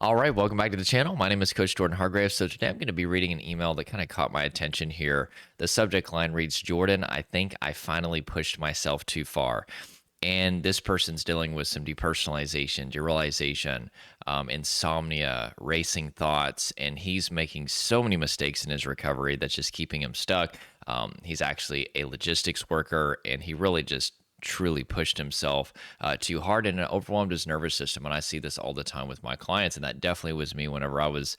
All right, welcome back to the channel. My name is Coach Jordan Hargrave. So today I'm going to be reading an email that kind of caught my attention here. The subject line reads, Jordan, I think I finally pushed myself too far. And this person's dealing with some depersonalization, derealization, insomnia, racing thoughts, and he's making so many mistakes in his recovery that's just keeping him stuck. He's actually a logistics worker, and he really just truly pushed himself too hard, and it overwhelmed his nervous system. And I see this all the time with my clients, and that definitely was me whenever I was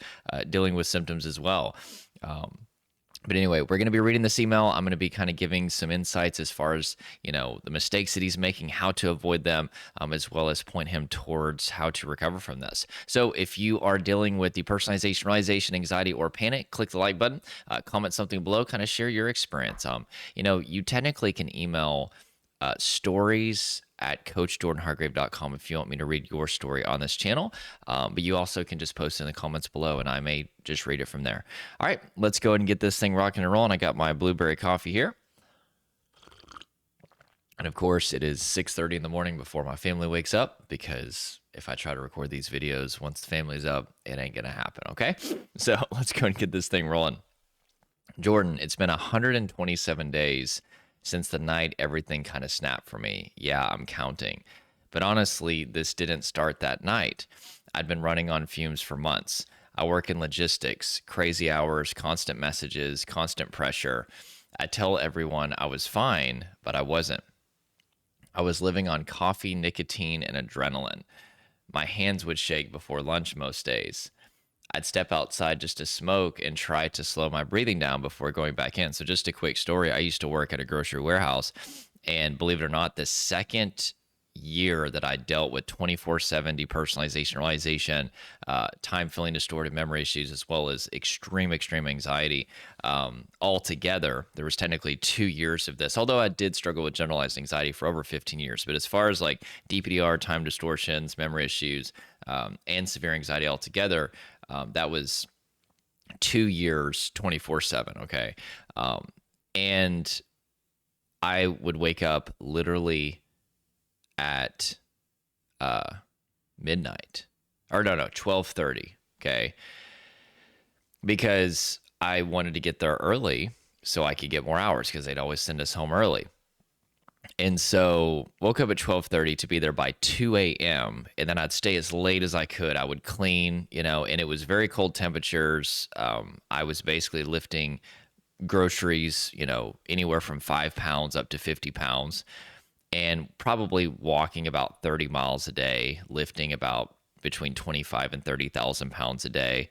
dealing with symptoms as well. But anyway, we're going to be reading this email. I'm going to be kind of giving some insights as far as, the mistakes that he's making, how to avoid them, as well as point him towards how to recover from this. So if you are dealing with depersonalization, realization, anxiety, or panic, click the like button, comment something below, kind of share your experience. You technically can email stories at coachjordanhargrave.com if you want me to read your story on this channel. But you also can just post in the comments below and I may just read it from there. All right, let's go ahead and get this thing rocking and rolling. I got my blueberry coffee here. And of course, it is 6:30 in the morning before my family wakes up, because if I try to record these videos once the family's up, it ain't going to happen, okay? So let's go and get this thing rolling. Jordan, it's been 127 days since the night everything kind of snapped for me. Yeah, I'm counting. But honestly, this didn't start that night. I'd been running on fumes for months. I work in logistics, crazy hours, constant messages, constant pressure. I tell everyone I was fine, but I wasn't. I was living on coffee, nicotine, and adrenaline. My hands would shake before lunch most days. I'd step outside just to smoke and try to slow my breathing down before going back in. So just a quick story. I used to work at a grocery warehouse, and believe it or not, the second year that I dealt with 24/7 depersonalization, realization, time filling distorted memory issues, as well as extreme anxiety, all together, there was technically 2 years of this. Although I did struggle with generalized anxiety for over 15 years. But as far as like DPDR, time distortions, memory issues, and severe anxiety altogether, that was 2 years, 24/7. Okay. And I would wake up literally at midnight, or no, 12:30. Okay. Because I wanted to get there early so I could get more hours, because they'd always send us home early. And so woke up at 12:30 to be there by 2 a.m. And then I'd stay as late as I could. I would clean, and it was very cold temperatures. I was basically lifting groceries, anywhere from 5 pounds up to 50 pounds, and probably walking about 30 miles a day, lifting about between 25 and 30,000 pounds a day.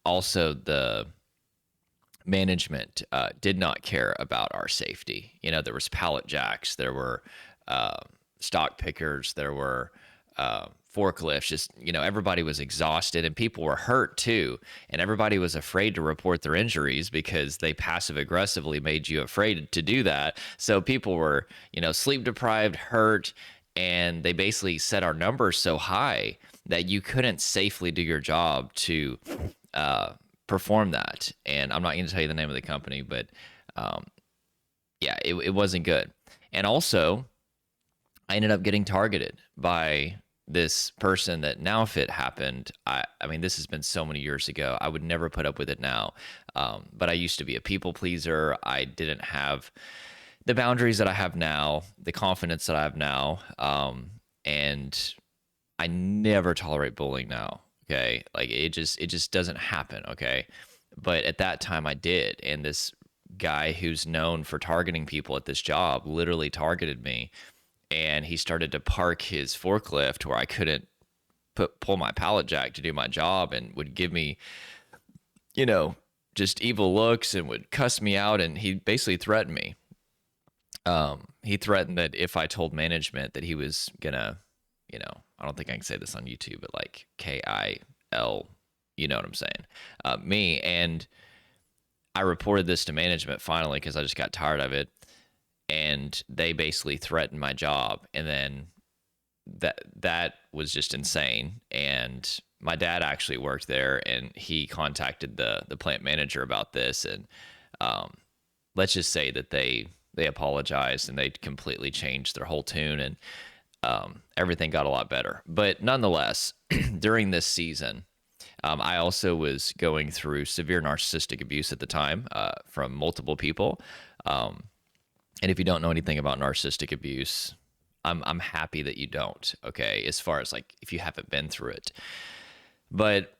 Also, the management did not care about our safety. There was pallet jacks, there were stock pickers, there were forklifts. Just, everybody was exhausted, and people were hurt too. And everybody was afraid to report their injuries because they passive aggressively made you afraid to do that. So people were, sleep deprived, hurt, and they basically set our numbers so high that you couldn't safely do your job to perform that. And I'm not going to tell you the name of the company, but yeah, it wasn't good. And also, I ended up getting targeted by this person that, now if it happened, I mean, this has been so many years ago, I would never put up with it now. But I used to be a people pleaser. I didn't have the boundaries that I have now, the confidence that I have now. And I never tolerate bullying now. Okay. Like it just doesn't happen. Okay. But at that time I did. And this guy who's known for targeting people at this job literally targeted me. And he started to park his forklift where I couldn't pull my pallet jack to do my job, and would give me, just evil looks, and would cuss me out. And he basically threatened me. He threatened that if I told management that he was gonna, I don't think I can say this on YouTube, but like KIL, you know what I'm saying? Me. And I reported this to management finally, because I just got tired of it. And they basically threatened my job. And then that was just insane. And my dad actually worked there, and he contacted the plant manager about this. And let's just say that they apologized, and they completely changed their whole tune. And Everything got a lot better. But nonetheless, during this season, I also was going through severe narcissistic abuse at the time from multiple people. Um, and if you don't know anything about narcissistic abuse, I'm happy that you don't. Okay, as far as like if you haven't been through it, but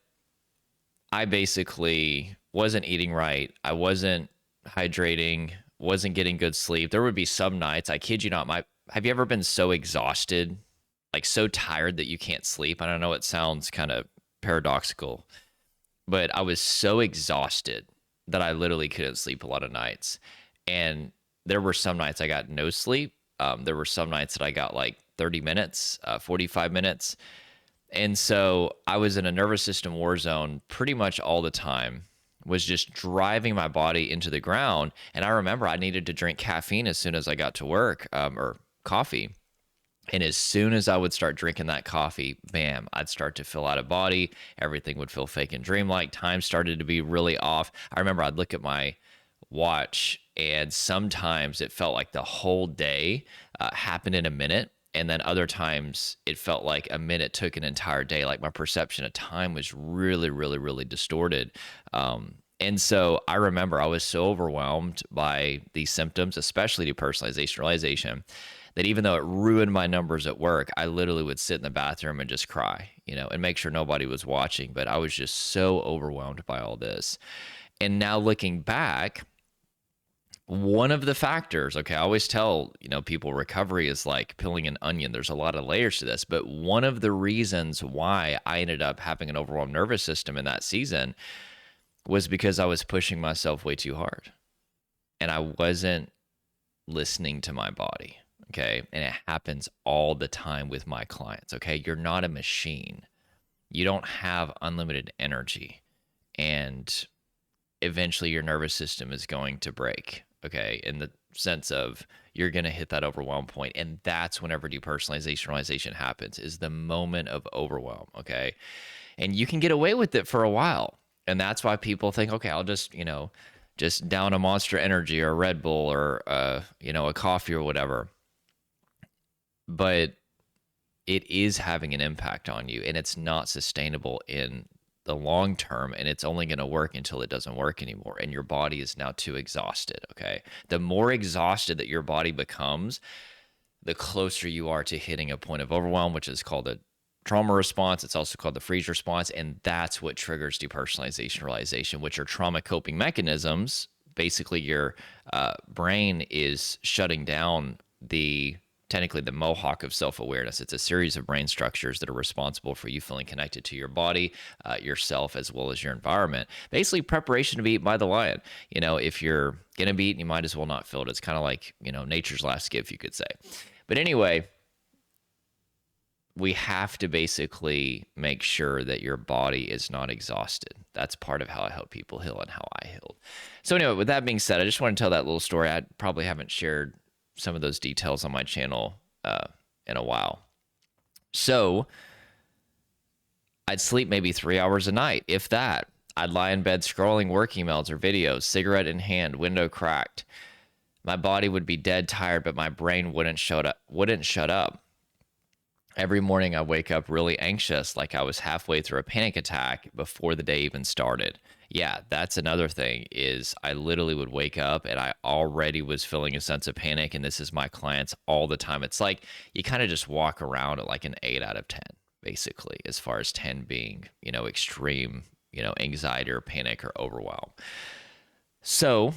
I basically wasn't eating right. I wasn't hydrating. Wasn't getting good sleep. There would be some nights. I kid you not. My Have you ever been so exhausted, like so tired that you can't sleep? I don't know. It sounds kind of paradoxical, but I was so exhausted that I literally couldn't sleep a lot of nights. And there were some nights I got no sleep. There were some nights that I got like 30 minutes, 45 minutes. And so I was in a nervous system war zone pretty much all the time, was just driving my body into the ground. And I remember I needed to drink caffeine as soon as I got to work, or coffee. And as soon as I would start drinking that coffee, bam, I'd start to feel out of body. Everything would feel fake and dreamlike. Time started to be really off. I remember I'd look at my watch, and sometimes it felt like the whole day happened in a minute. And then other times it felt like a minute took an entire day. Like my perception of time was really, really, really distorted. And so I remember I was so overwhelmed by these symptoms, especially depersonalization, realization, that even though it ruined my numbers at work, I literally would sit in the bathroom and just cry, and make sure nobody was watching. But I was just so overwhelmed by all this. And now looking back, one of the factors, okay, I always tell, people recovery is like peeling an onion. There's a lot of layers to this, but one of the reasons why I ended up having an overwhelmed nervous system in that season was because I was pushing myself way too hard and I wasn't listening to my body. Okay. And it happens all the time with my clients. Okay. You're not a machine. You don't have unlimited energy. And eventually your nervous system is going to break. Okay. In the sense of you're going to hit that overwhelm point. And that's whenever depersonalization realization happens, is the moment of overwhelm. Okay. And you can get away with it for a while. And that's why people think, okay, I'll just down a Monster Energy or a Red Bull or, a coffee or whatever. But it is having an impact on you, and it's not sustainable in the long term, and it's only going to work until it doesn't work anymore and your body is now too exhausted. Okay, the more exhausted that your body becomes, the closer you are to hitting a point of overwhelm, which is called a trauma response. It's also called the freeze response, and that's what triggers depersonalization realization, which are trauma coping mechanisms. Basically your brain is shutting down technically the mohawk of self-awareness. It's a series of brain structures that are responsible for you feeling connected to your body, yourself, as well as your environment. Basically preparation to be eaten by the lion. If you're going to be eaten, you might as well not feel it. It's kind of like, nature's last gift, you could say. But anyway, we have to basically make sure that your body is not exhausted. That's part of how I help people heal and how I healed. So anyway, with that being said, I just want to tell that little story. I probably haven't shared some of those details on my channel in a while. So I'd sleep maybe 3 hours a night, if that. I'd lie in bed scrolling work emails or videos, cigarette in hand, window cracked. My body would be dead tired, but my brain wouldn't shut up. Every morning I wake up really anxious, like I was halfway through a panic attack before the day even started. Yeah, that's another thing, is I literally would wake up and I already was feeling a sense of panic. And this is my clients all the time. It's like you kind of just walk around at like an 8 out of 10, basically, as far as 10 being, extreme, anxiety or panic or overwhelm. So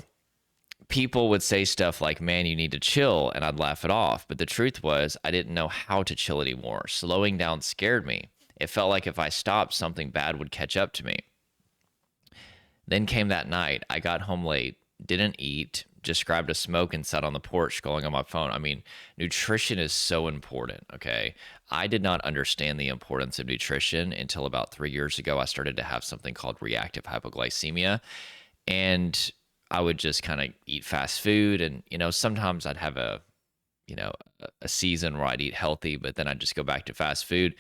people would say stuff like, man, you need to chill, and I'd laugh it off. But the truth was, I didn't know how to chill anymore. Slowing down scared me. It felt like if I stopped, something bad would catch up to me. Then came that night. I got home late, didn't eat, just grabbed a smoke and sat on the porch scrolling on my phone. I mean, nutrition is so important, okay? I did not understand the importance of nutrition until about 3 years ago. I started to have something called reactive hypoglycemia, and I would just kind of eat fast food. And, sometimes I'd have a season where I'd eat healthy, but then I'd just go back to fast food.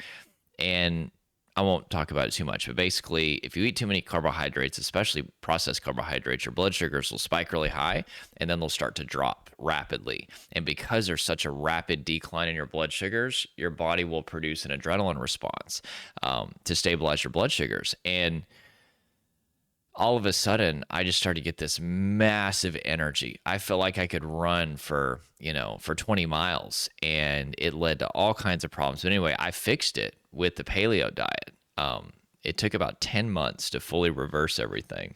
And I won't talk about it too much, but basically, if you eat too many carbohydrates, especially processed carbohydrates, your blood sugars will spike really high and then they'll start to drop rapidly. And because there's such a rapid decline in your blood sugars, your body will produce an adrenaline response to stabilize your blood sugars. And all of a sudden, I just started to get this massive energy. I felt like I could run for 20 miles, and it led to all kinds of problems. But anyway, I fixed it with the paleo diet. It took about 10 months to fully reverse everything.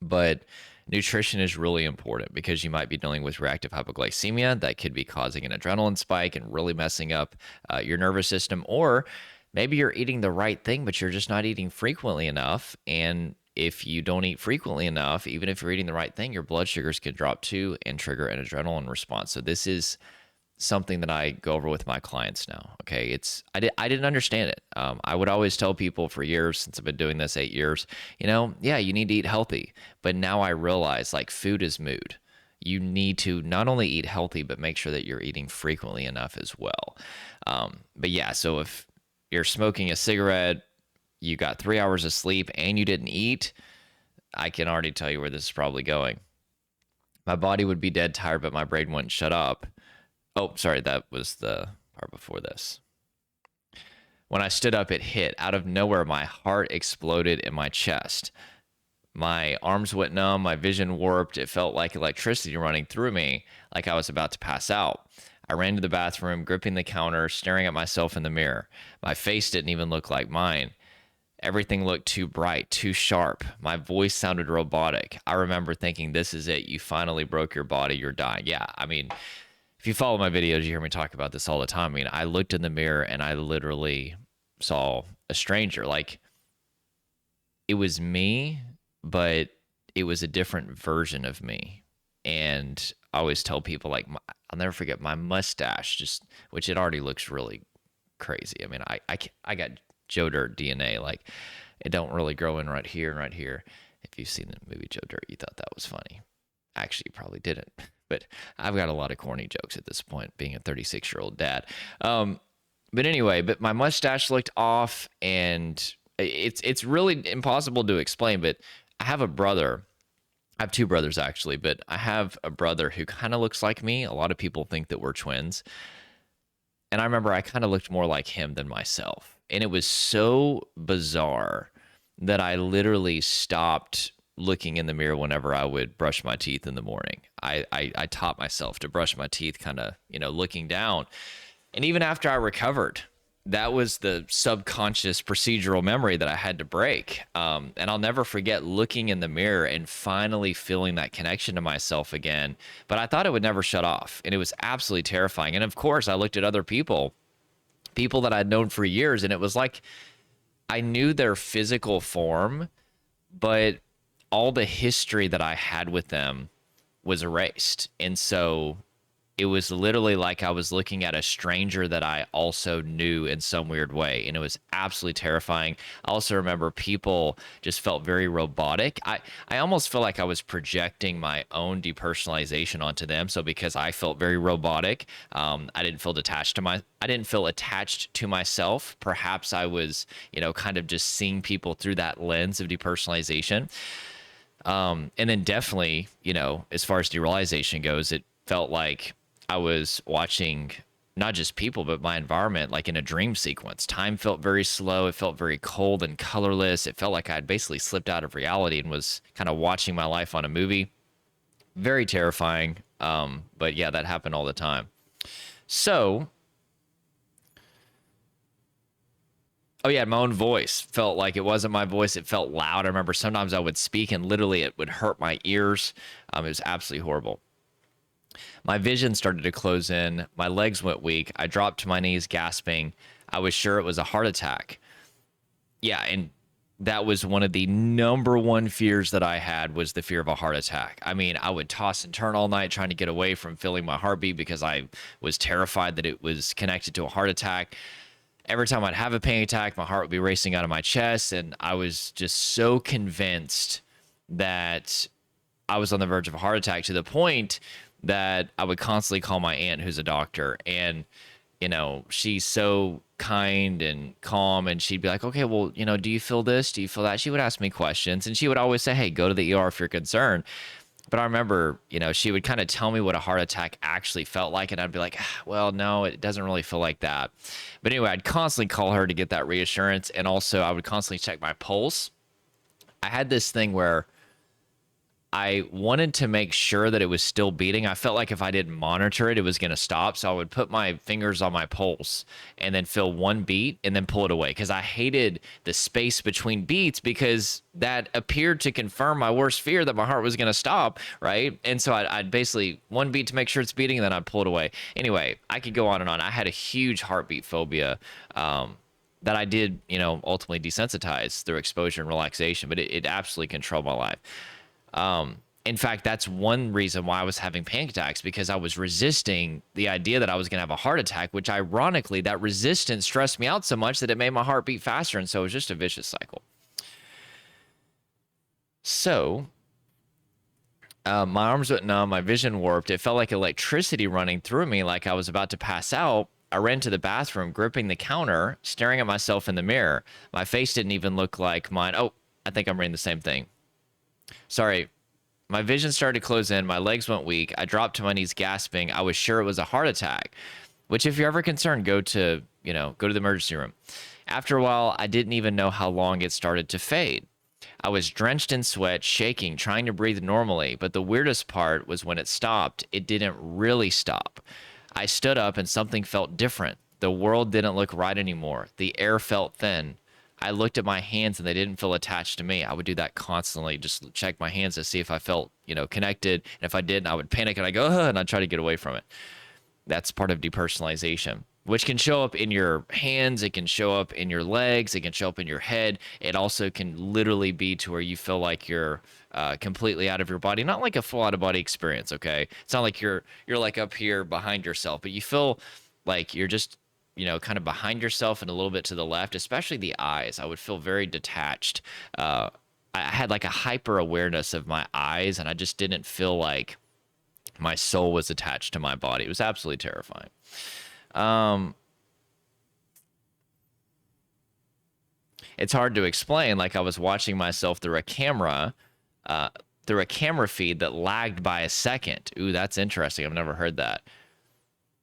But nutrition is really important because you might be dealing with reactive hypoglycemia that could be causing an adrenaline spike and really messing up your nervous system. Or maybe you're eating the right thing, but you're just not eating frequently enough. And if you don't eat frequently enough, even if you're eating the right thing, your blood sugars can drop too and trigger an adrenaline response. So this is something that I go over with my clients now. Okay, I didn't understand it. I would always tell people for years, since I've been doing this 8 years, yeah, you need to eat healthy. But now I realize like food is mood. You need to not only eat healthy, but make sure that you're eating frequently enough as well. But yeah, so if you're smoking a cigarette, you got 3 hours of sleep, and you didn't eat, I can already tell you where this is probably going. My body would be dead tired, but my brain wouldn't shut up. Oh, sorry, that was the part before this. When I stood up, it hit. Out of nowhere, my heart exploded in my chest. My arms went numb, my vision warped. It felt like electricity running through me, like I was about to pass out. I ran to the bathroom, gripping the counter, staring at myself in the mirror. My face didn't even look like mine. Everything looked too bright, too sharp. My voice sounded robotic. I remember thinking, this is it. You finally broke your body. You're dying. Yeah, I mean, if you follow my videos, you hear me talk about this all the time. I mean, I looked in the mirror and I literally saw a stranger. Like, it was me, but it was a different version of me. And I always tell people, like, I'll never forget my mustache, which it already looks really crazy. I mean, I got Joe Dirt DNA. Like, it don't really grow in right here and right here. If you've seen the movie Joe Dirt, you thought that was funny. Actually, you probably didn't. But I've got a lot of corny jokes at this point, being a 36-year-old dad. But anyway, but my mustache looked off, and it's really impossible to explain. But I have a brother. I have two brothers, actually, but I have a brother who kind of looks like me. A lot of people think that we're twins. And I remember I kind of looked more like him than myself. And it was so bizarre that I literally stopped looking in the mirror whenever I would brush my teeth in the morning. I taught myself to brush my teeth kind of, looking down. And even after I recovered, that was the subconscious procedural memory that I had to break. And I'll never forget looking in the mirror and finally feeling that connection to myself again. But I thought it would never shut off. And it was absolutely terrifying. And of course, I looked at other people that I'd known for years, and it was like I knew their physical form, but all the history that I had with them was erased. And so it was literally like I was looking at a stranger that I also knew in some weird way. And it was absolutely terrifying. I also remember people just felt very robotic. I almost feel like I was projecting my own depersonalization onto them. So because I felt very robotic, I didn't feel attached to myself. Perhaps I was, kind of just seeing people through that lens of depersonalization. And then definitely, as far as derealization goes, it felt like I was watching not just people, but my environment, like in a dream sequence. Time felt very slow. It felt very cold and colorless. It felt like I'd basically slipped out of reality and was kind of watching my life on a movie. Very terrifying. But yeah, that happened all the time. So, oh yeah, my own voice felt like it wasn't my voice. It felt loud. I remember sometimes I would speak and literally it would hurt my ears. It was absolutely horrible. My vision started to close in. My legs went weak. I dropped to my knees, gasping. I was sure it was a heart attack. Yeah, and that was one of the number one fears that I had, was the fear of a heart attack. I mean, I would toss and turn all night trying to get away from feeling my heartbeat because I was terrified that it was connected to a heart attack. Every time I'd have a panic attack, my heart would be racing out of my chest, and I was just so convinced that I was on the verge of a heart attack, to the point that I would constantly call my aunt, who's a doctor, and she's so kind and calm, and she'd be like, okay, well, do you feel this? Do you feel that? She would ask me questions, and she would always say, hey, go to the ER if you're concerned. But I remember, she would kind of tell me what a heart attack actually felt like, and I'd be like, well, no, it doesn't really feel like that. But anyway, I'd constantly call her to get that reassurance, and also I would constantly check my pulse. I had this thing where I wanted to make sure that it was still beating. I felt like if I didn't monitor it, it was going to stop. So I would put my fingers on my pulse and then feel one beat and then pull it away, because I hated the space between beats, because that appeared to confirm my worst fear that my heart was going to stop. Right. And so I'd basically one beat to make sure it's beating, and then I'd pull it away. Anyway, I could go on and on. I had a huge heartbeat phobia. That I did, ultimately desensitize through exposure and relaxation, but it absolutely controlled my life. In fact, that's one reason why I was having panic attacks, because I was resisting the idea that I was going to have a heart attack, which ironically, that resistance stressed me out so much that it made my heart beat faster. And so it was just a vicious cycle. So my arms went numb, my vision warped. It felt like electricity running through me, like I was about to pass out. I ran to the bathroom, gripping the counter, staring at myself in the mirror. My face didn't even look like mine. Oh, I think I'm reading the same thing. Sorry. My vision started to close in. My legs went weak. I dropped to my knees, gasping. I was sure it was a heart attack, which, if you're ever concerned, go to the emergency room. After a while, I didn't even know how long it started to fade. I was drenched in sweat, shaking, trying to breathe normally. But the weirdest part was when it stopped, it didn't really stop. I stood up and something felt different. The world didn't look right anymore. The air felt thin. I looked at my hands and they didn't feel attached to me. I would do that constantly, just check my hands to see if I felt, connected. And if I didn't, I would panic and I go, and I'd try to get away from it. That's part of depersonalization, which can show up in your hands. It can show up in your legs. It can show up in your head. It also can literally be to where you feel like you're completely out of your body, not like a full out of body experience. Okay. It's not like you're like up here behind yourself, but you feel like you're just, kind of behind yourself and a little bit to the left, especially the eyes. I would feel very detached. I had like a hyper awareness of my eyes, and I just didn't feel like my soul was attached to my body. It was absolutely terrifying. It's hard to explain. Like, I was watching myself through a camera feed that lagged by a second. Ooh, that's interesting. I've never heard that.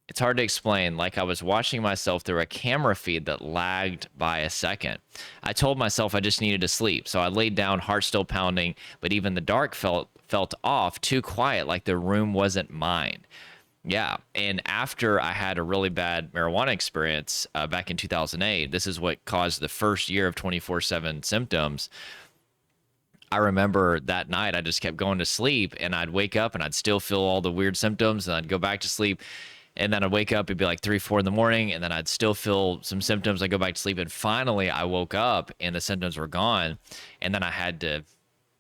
It's hard to explain. Like, I was watching myself through a camera feed that lagged by a second. I told myself I just needed to sleep. So I laid down, heart still pounding, but even the dark felt off, too quiet, like the room wasn't mine. Yeah. And after I had a really bad marijuana experience back in 2008, this is what caused the first year of 24/7 symptoms. I remember that night I just kept going to sleep, and I'd wake up and I'd still feel all the weird symptoms, and I'd go back to sleep. And then I'd wake up, it'd be like 3, 4 in the morning, and then I'd still feel some symptoms. I'd go back to sleep, and finally I woke up and the symptoms were gone. And then I had to,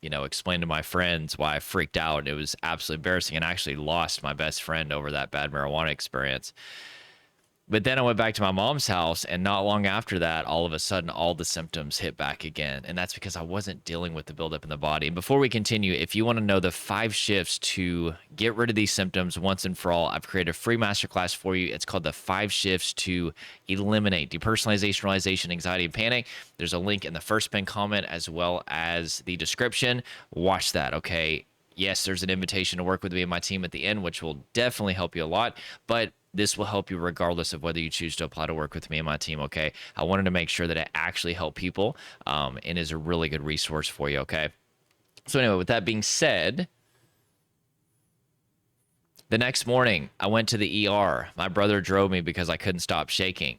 explain to my friends why I freaked out. It was absolutely embarrassing, and I actually lost my best friend over that bad marijuana experience. But then I went back to my mom's house, and not long after that, all of a sudden, all the symptoms hit back again. And that's because I wasn't dealing with the buildup in the body. And before we continue, if you want to know the 5 shifts to get rid of these symptoms once and for all, I've created a free masterclass for you. It's called the 5 shifts to eliminate depersonalization, realization, anxiety, and panic. There's a link in the first pinned comment as well as the description. Watch that, okay? Yes, there's an invitation to work with me and my team at the end, which will definitely help you a lot. But this will help you regardless of whether you choose to apply to work with me and my team, okay? I wanted to make sure that it actually helped people and is a really good resource for you, okay? So anyway, with that being said, the next morning, I went to the ER. My brother drove me because I couldn't stop shaking.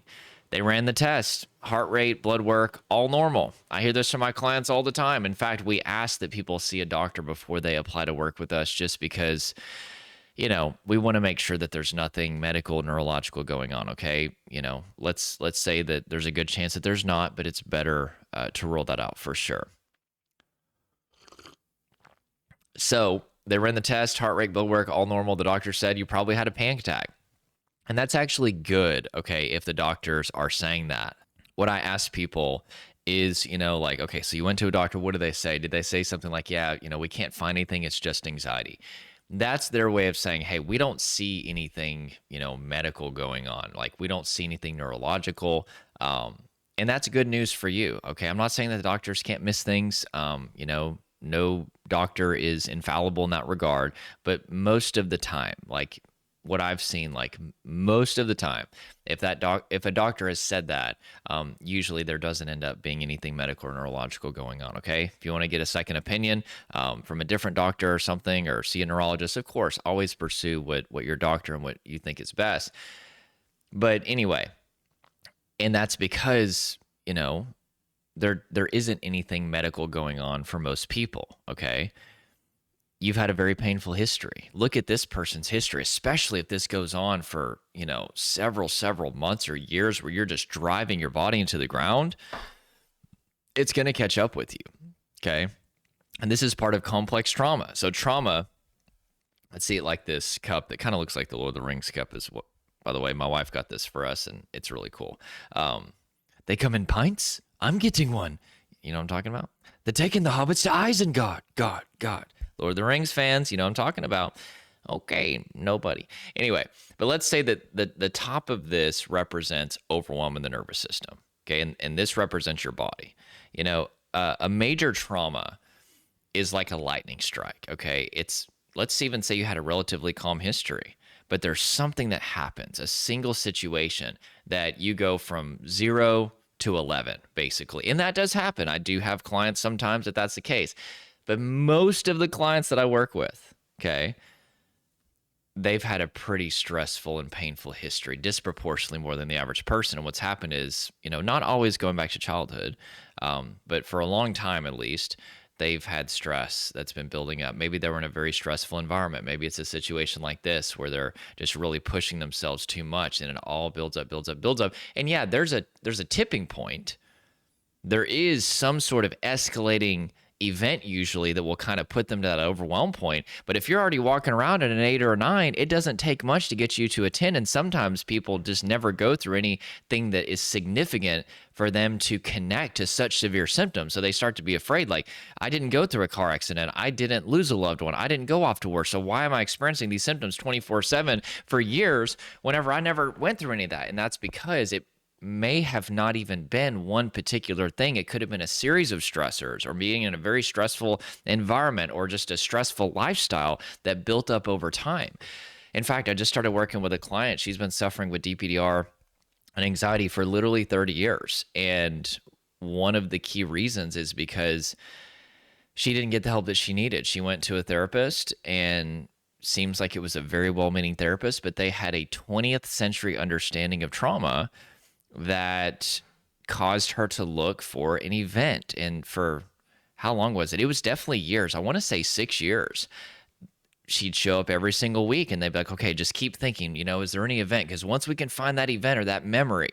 They ran the test, heart rate, blood work, all normal. I hear this from my clients all the time. In fact, we ask that people see a doctor before they apply to work with us, just because we want to make sure that there's nothing medical, neurological going on, okay? Let's say that there's a good chance that there's not, but it's better to rule that out for sure. So they ran the test, heart rate, blood work, all normal. The doctor said you probably had a panic attack. And that's actually good, okay, if the doctors are saying that. What I ask people is, okay, so you went to a doctor, what did they say? Did they say something like, yeah, we can't find anything, it's just anxiety? That's their way of saying, hey, we don't see anything, medical going on. Like, we don't see anything neurological. And that's good news for you. Okay. I'm not saying that the doctors can't miss things. No doctor is infallible in that regard, but most of the time, like what I've seen, like most of the time, if a doctor has said that, usually there doesn't end up being anything medical or neurological going on. Okay, if you want to get a second opinion from a different doctor or something, or see a neurologist, of course, always pursue what your doctor and what you think is best. But anyway, and that's because there isn't anything medical going on for most people. Okay, you've had a very painful history. Look at this person's history, especially if this goes on for, several months or years where you're just driving your body into the ground. It's going to catch up with you. Okay. And this is part of complex trauma. So, trauma, let's see it like this cup that kind of looks like the Lord of the Rings cup. Is what, by the way, my wife got this for us, and it's really cool. They come in pints. I'm getting one. You know what I'm talking about? They're taking the hobbits to Isengard. God. Lord of the Rings fans, you know what I'm talking about. Okay, nobody. Anyway, but let's say that the top of this represents overwhelm in the nervous system. Okay, and this represents your body. A major trauma is like a lightning strike. Okay, let's even say you had a relatively calm history, but there's something that happens, a single situation that you go from 0 to 11, basically. And that does happen. I do have clients sometimes that's the case. But most of the clients that I work with, okay, they've had a pretty stressful and painful history, disproportionately more than the average person. And what's happened is, not always going back to childhood, but for a long time at least, they've had stress that's been building up. Maybe they were in a very stressful environment. Maybe it's a situation like this where they're just really pushing themselves too much, and it all builds up. And yeah, there's a tipping point. There is some sort of escalating event usually that will kind of put them to that overwhelm point. But if you're already walking around at an 8 or a 9, it doesn't take much to get you to a 10. And sometimes people just never go through anything that is significant for them to connect to such severe symptoms. So they start to be afraid, like, I didn't go through a car accident. I didn't lose a loved one. I didn't go off to work. So why am I experiencing these symptoms 24/7 for years whenever I never went through any of that? And that's because it may have not even been one particular thing. It could have been a series of stressors, or being in a very stressful environment, or just a stressful lifestyle that built up over time. In fact, I just started working with a client. She's been suffering with DPDR and anxiety for literally 30 years. And one of the key reasons is because she didn't get the help that she needed. She went to a therapist, and seems like it was a very well-meaning therapist, but they had a 20th century understanding of trauma that caused her to look for an event. And for how long was it? It was definitely years. I want to say 6 years. She'd show up every single week, and they'd be like, okay, just keep thinking, is there any event? Because once we can find that event or that memory,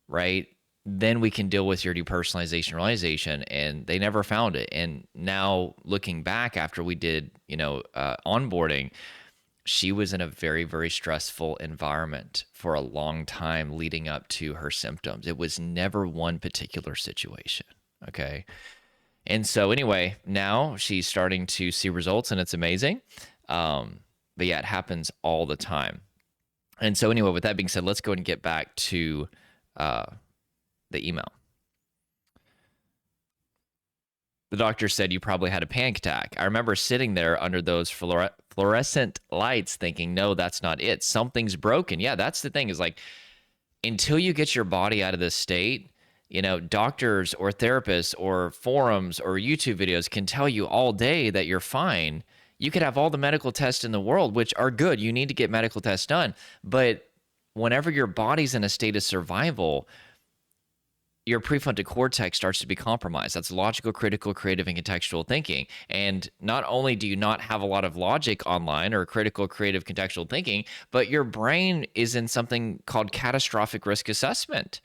right, then we can deal with your depersonalization realization. And they never found it. And now looking back after we did, onboarding, she was in a very, very stressful environment for a long time leading up to her symptoms. It was never one particular situation. Okay. And so anyway, now she's starting to see results, and it's amazing. But yeah, it happens all the time. And so anyway, with that being said, let's go and get back to the email. The doctor said you probably had a panic attack. I remember sitting there under those fluorescent lights thinking, no, that's not it. Something's broken. Yeah, that's the thing, is like, until you get your body out of this state, doctors or therapists or forums or YouTube videos can tell you all day that you're fine. You could have all the medical tests in the world, which are good. You need to get medical tests done. But whenever your body's in a state of survival, your prefrontal cortex starts to be compromised. That's logical, critical, creative, and contextual thinking. And not only do you not have a lot of logic online or critical, creative, contextual thinking, but your brain is in something called catastrophic risk assessment,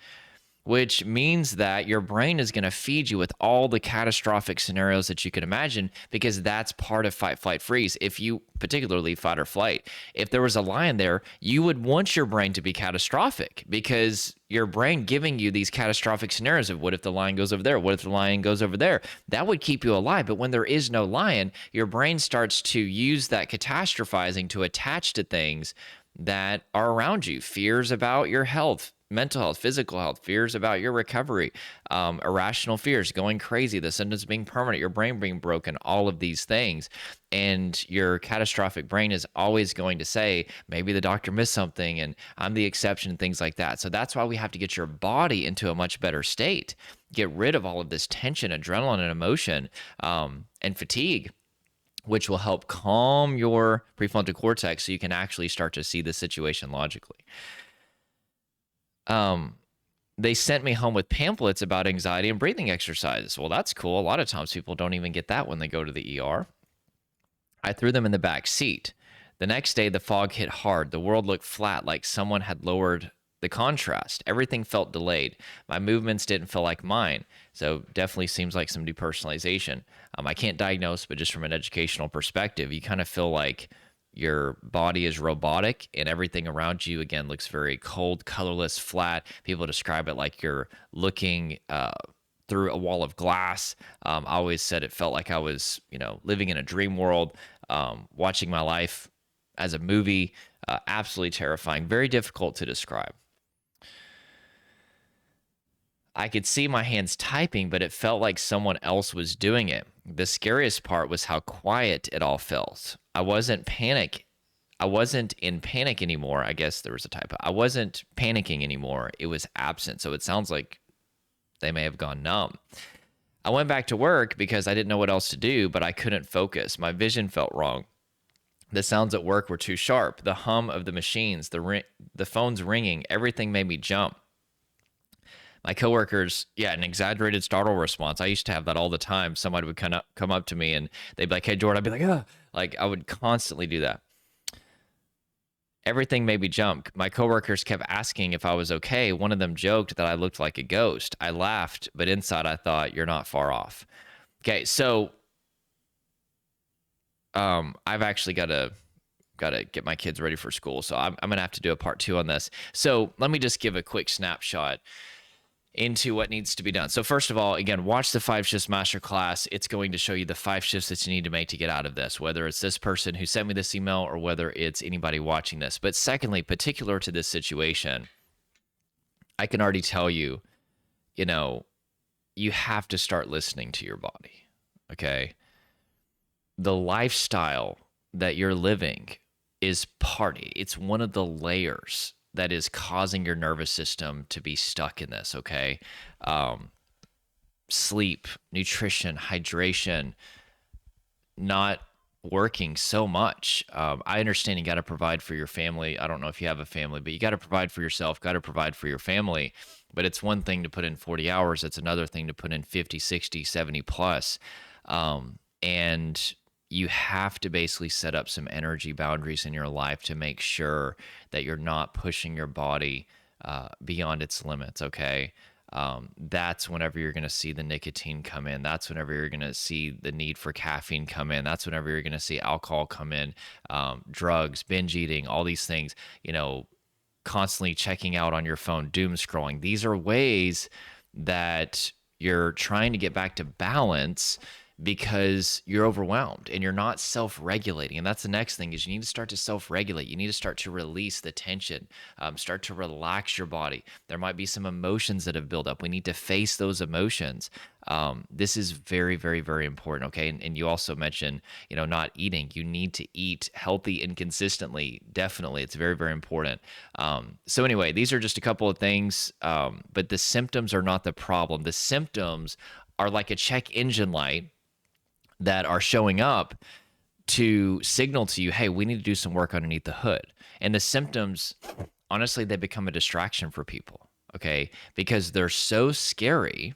which means that your brain is going to feed you with all the catastrophic scenarios that you can imagine, because that's part of fight, flight, freeze. If you, particularly fight or flight, if there was a lion there, you would want your brain to be catastrophic, because your brain giving you these catastrophic scenarios of what if the lion goes over there? What if the lion goes over there? That would keep you alive. But when there is no lion, your brain starts to use that catastrophizing to attach to things that are around you. Fears about your health, mental health, physical health, fears about your recovery, irrational fears, going crazy, the symptoms being permanent, your brain being broken, all of these things. And your catastrophic brain is always going to say, maybe the doctor missed something and I'm the exception, things like that. So that's why we have to get your body into a much better state, get rid of all of this tension, adrenaline, and emotion, and fatigue, which will help calm your prefrontal cortex so you can actually start to see the situation logically. They sent me home with pamphlets about anxiety and breathing exercises. Well, that's cool. A lot of times people don't even get that when they go to the ER. I threw them in the back seat. The next day, the fog hit hard. The world looked flat, like someone had lowered the contrast. Everything felt delayed. My movements didn't feel like mine. So definitely seems like some depersonalization. I can't diagnose, but just from an educational perspective, you kind of feel like your body is robotic and everything around you, again, looks very cold, colorless, flat. People describe it like you're looking through a wall of glass. I always said it felt like I was, living in a dream world, watching my life as a movie. Absolutely terrifying, very difficult to describe. I could see my hands typing, but it felt like someone else was doing it. The scariest part was how quiet it all felt. I wasn't panic. I wasn't in panic anymore. I guess there was a typo. I wasn't panicking anymore. It was absent. So it sounds like they may have gone numb. I went back to work because I didn't know what else to do, but I couldn't focus. My vision felt wrong. The sounds at work were too sharp. The hum of the machines, the phones ringing, everything made me jump. My coworkers, an exaggerated startle response. I used to have that all the time. Somebody would come up to me and they'd be like, "Hey, Jordan," I'd be like, "Ah," like I would constantly do that. Everything made me jump. My coworkers kept asking if I was okay. One of them joked that I looked like a ghost. I laughed, but inside I thought, "You're not far off." Okay, so I've actually got to get my kids ready for school, so I'm gonna have to do a part 2 on this. So let me just give a quick snapshot into what needs to be done. So first of all, again, watch the 5 shifts masterclass. It's going to show you the 5 shifts that you need to make to get out of this, whether it's this person who sent me this email or whether it's anybody watching this. But secondly, particular to this situation, I can already tell you, you have to start listening to your body. Okay. The lifestyle that you're living is it's one of the layers that is causing your nervous system to be stuck in this, okay? Sleep, nutrition, hydration, not working so much. I understand you got to provide for your family. I don't know if you have a family, but you got to provide for yourself, got to provide for your family. But it's one thing to put in 40 hours. It's another thing to put in 50, 60, 70 plus. And you have to basically set up some energy boundaries in your life to make sure that you're not pushing your body beyond its limits, okay? That's whenever you're going to see the nicotine come in. That's whenever you're going to see the need for caffeine come in. That's whenever you're going to see alcohol come in, drugs, binge eating, all these things, constantly checking out on your phone, doom scrolling. These are ways that you're trying to get back to balance because you're overwhelmed and you're not self-regulating. And that's the next thing, is you need to start to self-regulate. You need to start to release the tension, start to relax your body. There might be some emotions that have built up. We need to face those emotions. This is very, very, very important. Okay. And you also mentioned, not eating. You need to eat healthy and consistently. Definitely. It's very, very important. So anyway, these are just a couple of things, but the symptoms are not the problem. The symptoms are like a check engine light that are showing up to signal to you, hey, we need to do some work underneath the hood. And the symptoms, honestly, they become a distraction for people, okay? Because they're so scary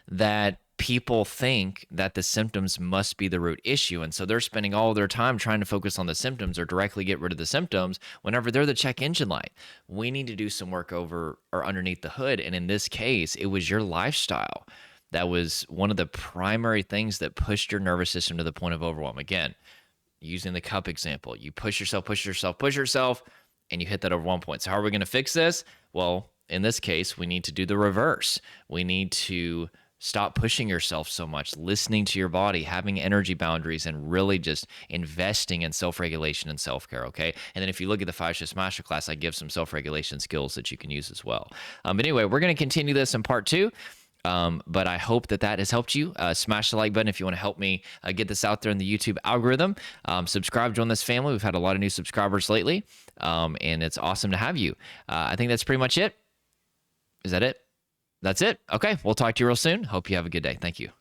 that people think that the symptoms must be the root issue. And so they're spending all their time trying to focus on the symptoms or directly get rid of the symptoms whenever they're the check engine light. We need to do some work over or underneath the hood. And in this case, it was your lifestyle that was one of the primary things that pushed your nervous system to the point of overwhelm. Again, using the cup example, you push yourself, and you hit that overwhelm point. So how are we going to fix this? Well, in this case, we need to do the reverse. We need to stop pushing yourself so much, listening to your body, having energy boundaries, and really just investing in self-regulation and self-care, okay? And then if you look at the 5 Shifts Masterclass, I give some self-regulation skills that you can use as well. But anyway, we're going to continue this in part 2. But I hope that has helped you. Smash the like button if you want to help me get this out there in the YouTube algorithm. Subscribe, join this family. We've had a lot of new subscribers lately, and it's awesome to have you. I think that's pretty much it. Is that it? That's it. Okay, we'll talk to you real soon. Hope you have a good day. Thank you.